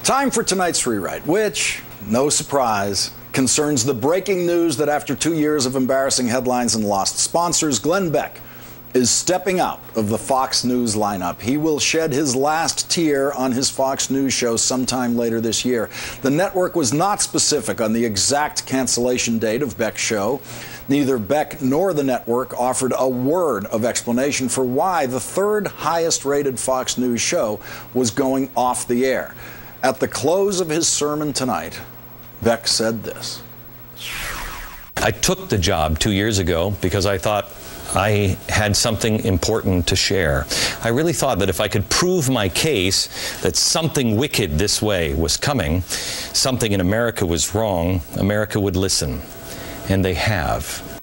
Time for tonight's rewrite, which, no surprise, concerns the breaking news that after 2 years of embarrassing headlines and lost sponsors, Glenn Beck is stepping out of the Fox News lineup. He will shed his last tear on his Fox News show sometime later this year. The network was not specific on the exact cancellation date of Beck's show. Neither Beck nor the network offered a word of explanation for why the third highest rated Fox News show was going off the air. At the close of his sermon tonight, Beck said this. I took the job 2 years ago because I thought I had something important to share. I really thought that if I could prove my case that something wicked this way was coming, something in America was wrong, America would listen. And they have.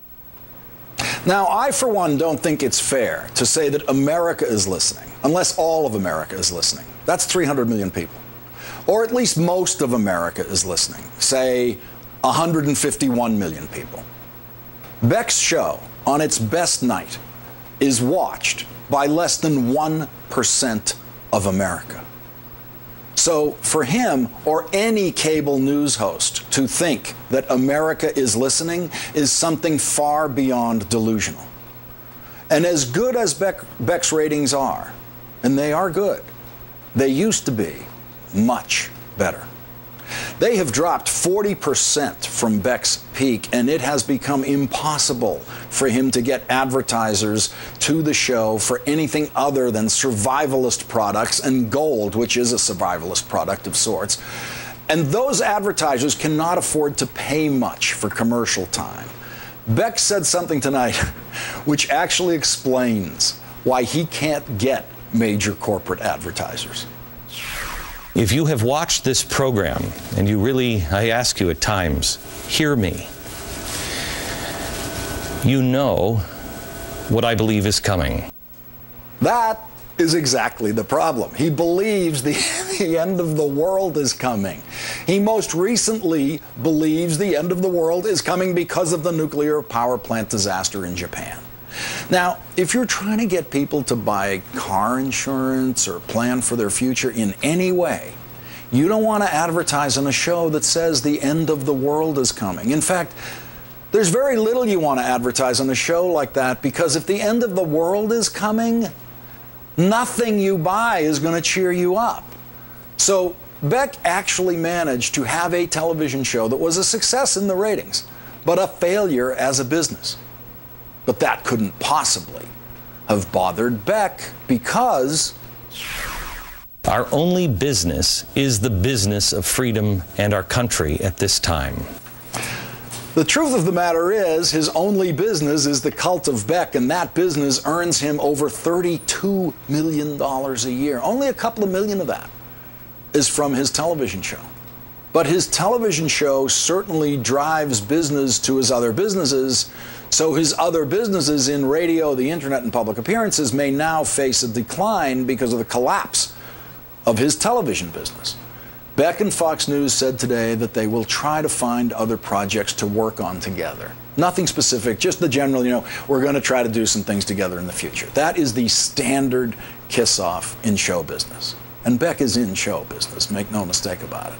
Now, I, for one, don't think it's fair to say that America is listening, unless all of America is listening. That's 300 million people. Or at least most of America is listening, say 151 million people. Beck's show, on its best night, is watched by less than 1% of America. So for him or any cable news host to think that America is listening is something far beyond delusional. And as good as Beck's ratings are, and they are good, they used to be much better. They have dropped 40% from Beck's peak, and it has become impossible for him to get advertisers to the show for anything other than survivalist products and gold, which is a survivalist product of sorts. And those advertisers cannot afford to pay much for commercial time. Beck said something tonight which actually explains why he can't get major corporate advertisers. If you have watched this program, and you really, I ask you at times, hear me, you know what I believe is coming. That is exactly the problem. He believes the end of the world is coming. He most recently believes the end of the world is coming because of the nuclear power plant disaster in Japan. Now, if you're trying to get people to buy car insurance or plan for their future in any way, you don't want to advertise on a show that says the end of the world is coming. In fact, there's very little you want to advertise on a show like that, because if the end of the world is coming, nothing you buy is going to cheer you up. So Beck actually managed to have a television show that was a success in the ratings, but a failure as a business. But that couldn't possibly have bothered Beck, because our only business is the business of freedom and our country at this time. The truth of the matter is, his only business is the cult of Beck, and that business earns him over $32 million a year. Only a couple of million of that is from his television show. But his television show certainly drives business to his other businesses, so his other businesses in radio, the internet, and public appearances may now face a decline because of the collapse of his television business. Beck and Fox News said today that they will try to find other projects to work on together. Nothing specific, just the general, we're going to try to do some things together in the future. That is the standard kiss-off in show business. And Beck is in show business, make no mistake about it.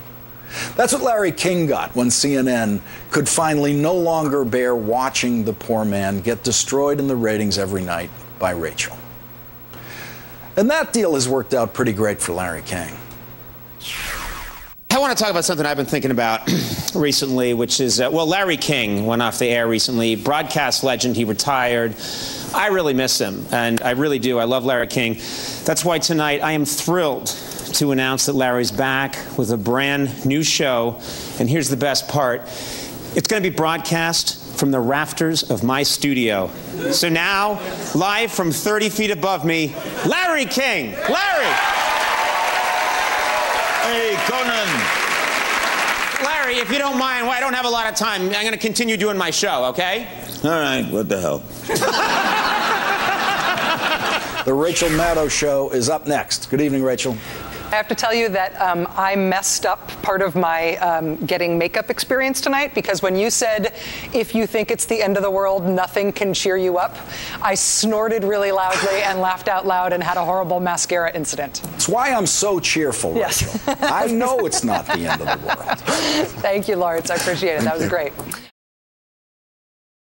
That's what Larry King got when CNN could finally no longer bear watching the poor man get destroyed in the ratings every night by Rachel. And that deal has worked out pretty great for Larry King. I want to talk about something I've been thinking about recently, which is, Larry King went off the air recently, broadcast legend, he retired. I really miss him, and I really do. I love Larry King. That's why tonight I am thrilled to announce that Larry's back with a brand new show, and here's the best part. It's going to be broadcast from the rafters of my studio. So now, live from 30 feet above me, Larry King. Larry! Hey, Conan. Larry, if you don't mind, I don't have a lot of time. I'm going to continue doing my show, okay? All right, what the hell? The Rachel Maddow Show is up next. Good evening, Rachel. I have to tell you that I messed up part of my getting makeup experience tonight, because when you said, if you think it's the end of the world, nothing can cheer you up, I snorted really loudly and laughed out loud and had a horrible mascara incident. That's why I'm so cheerful, Yes. Rachel. I know it's not the end of the world. Thank you, Lawrence. I appreciate it. That was great.